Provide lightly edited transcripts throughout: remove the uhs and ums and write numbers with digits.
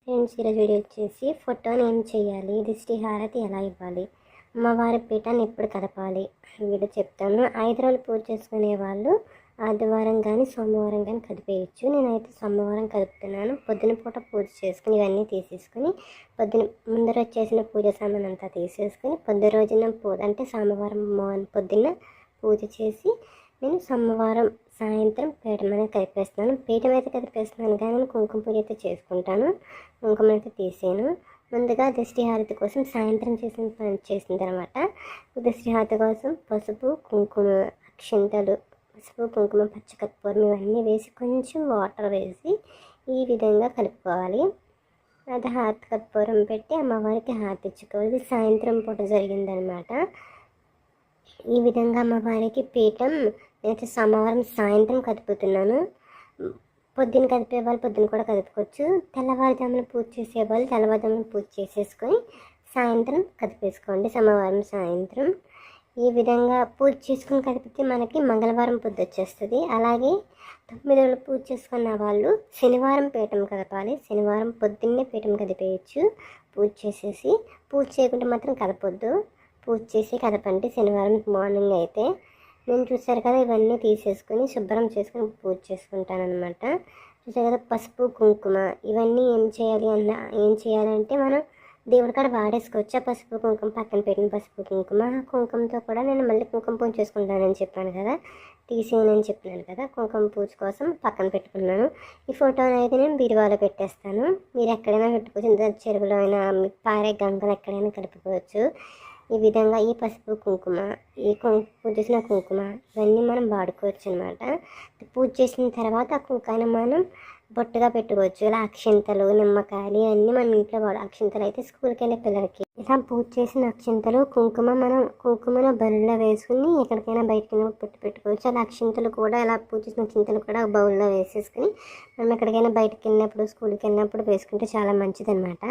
Friends, ఈరోజు video వచ్చేసి ఫోటోని ఏం చేయాలి, దిష్టి హారతి ఎలా ఇవ్వాలి, అమ్మవారి పీఠాన్ని ఎప్పుడు కదపాలి వీడియో చెప్తాను. 5 రోజులు పూజ చేసుకునే వాళ్ళు ఆదివారం కానీ సోమవారం కానీ కదిపేయచ్చు. నేనైతే సోమవారం కదుపుతున్నాను. పొద్దున పూట పూజ చేసుకుని ఇవన్నీ తీసేసుకుని పొద్దున ముందర వచ్చేసిన పూజ సామాన్ అంతా తీసేసుకుని పొద్దు రోజున పూజ అంటే సోమవారం పొద్దున్న పూజ చేసి నేను సోమవారం సాయంత్రం పీఠం అనేది కదిపేస్తున్నాను. పీఠం అయితే కదిపేస్తున్నాను కానీ నేను కుంకుమ పూజ అయితే చేసుకుంటాను. కుంకుమ అయితే తీసాను. ముందుగా దిష్టి హారతి కోసం సాయంత్రం చేసిన తర్వాత దిష్టి హారతి కోసం పసుపు కుంకుమ అక్షింతలు, పసుపు కుంకుమ పచ్చకర్పూరం ఇవన్నీ వేసి కొంచెం వాటర్ వేసి ఈ విధంగా కలుపుకోవాలి. అది హారతి కర్పూరం పెట్టి అమ్మవారికి హారతి ఇచ్చుకోవాలి. సాయంత్రం పూట జరిగిందనమాట. ఈ విధంగా అమ్మవారికి పీఠం నేనైతే సోమవారం సాయంత్రం కదుపుతున్నాను. పొద్దున్న కదిపే వాళ్ళు పొద్దున్న కూడా కదుపుకోవచ్చు. తెల్లవారుజామున పూజ చేసేవాళ్ళు తెల్లవారుజామున పూజ చేసేసుకొని సాయంత్రం కదిపేసుకోండి. సోమవారం సాయంత్రం ఈ విధంగా పూజ చేసుకుని కదిపితే మనకి మంగళవారం పొద్దు వచ్చేస్తుంది. అలాగే 9 రోజులు పూజ చేసుకున్న వాళ్ళు శనివారం పీఠం కదపాలి. శనివారం పొద్దున్నే పీఠం కదిపేయచ్చు. పూజ చేసేసి పూజ చేయకుండా మాత్రం కదపొద్దు. పూజ చేసి కదపండి శనివారం మార్నింగ్ అయితే. నేను చూసారు కదా, ఇవన్నీ తీసేసుకొని శుభ్రం చేసుకొని పూజ చేసుకుంటాను అనమాట. చూసారు కదా, పసుపు కుంకుమ ఇవన్నీ ఏం చేయాలంటే మనం దేవుడి కాడ వాడేసుకోవచ్చు. ఆ పసుపు కుంకుమ పక్కన పెట్టిన పసుపు కుంకుమతో కూడా నేను మళ్ళీ కుంకుమ పూజ చేసుకుంటానని చెప్పాను కదా, తీసేయనని చెప్పినాను కదా. కుంకుమ పూజ కోసం పక్కన పెట్టుకున్నాను. ఈ ఫోటోని అయితే నేను బీరువాలో పెట్టేస్తాను. మీరు ఎక్కడైనా పెట్టుకోవచ్చు. చెరువులో అయినా పారే గంగలు ఎక్కడైనా కలుపుకోవచ్చు. ఈ విధంగా ఈ పసుపు కుంకుమ పూజ చేసిన కుంకుమ ఇవన్నీ మనం వాడుకోవచ్చు అనమాట. పూజ చేసిన తర్వాత ఆ కుంకాన్ని మనం బొట్టుగా పెట్టుకోవచ్చు. ఇలా అక్షింతలు, నిమ్మకాయలు ఇవన్నీ మనం ఇంట్లో అక్షింతలు అయితే స్కూల్కి వెళ్ళే పిల్లలకి ఇలా పూజ చేసిన అక్షింతలు కుంకుమను బౌల్లో వేసుకుని ఎక్కడికైనా బయటకి పెట్టుకోవచ్చు. అలా అక్షింతలు కూడా ఇలా పూజ చేసిన అక్షింతలు కూడా బౌల్లో వేసేసుకుని మనం ఎక్కడికైనా బయటకు వెళ్ళినప్పుడు స్కూల్కి వెళ్ళినప్పుడు వేసుకుంటే చాలా మంచిది అనమాట.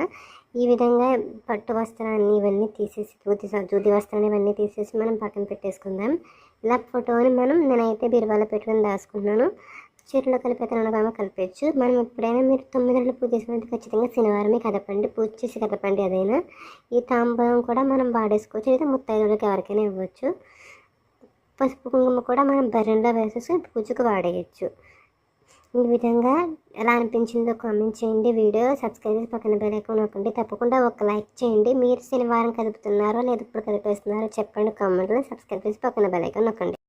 ఈ విధంగా పట్టు వస్త్రాన్ని ఇవన్నీ తీసేసి దూది వస్త్రాన్ని ఇవన్నీ తీసేసి మనం పక్కన పెట్టేసుకుందాం. ఇలా ఫోటోని నేనైతే బీరువాలో పెట్టుకుని దాచుకున్నాను. చీరలో కలిపేతనగా కలిపేయచ్చు. మనం ఎప్పుడైనా మీరు 9 రోజులు పూజ చేసినట్టు ఖచ్చితంగా శనివారమే కదపండి. పూజ చేసి కదపండి. అదైనా ఈ తాంబూలం కూడా మనం వాడేసుకోవచ్చు. లేదా ముత్తైదువులకు ఎవరికైనా ఇవ్వచ్చు. పసుపు కుంకుమ కూడా మనం బర్రెంలో వేసేసి పూజకు వాడేయచ్చు. ఈ విధంగా ఎలా అనిపించిందో కామెంట్ చేయండి. వీడియో సబ్స్క్రైబ్ చేసి పక్కన బెల్ ఐకాన్ నొక్కండి. తప్పకుండా ఒక లైక్ చేయండి. మీరు శనివారం కదుపుతున్నారో లేదా ఇప్పుడు కదిపేస్తున్నారో చెప్పండి కామెంట్లో. సబ్స్క్రైబ్ చేసి పక్కన బెల్ ఐకాన్ నొక్కండి.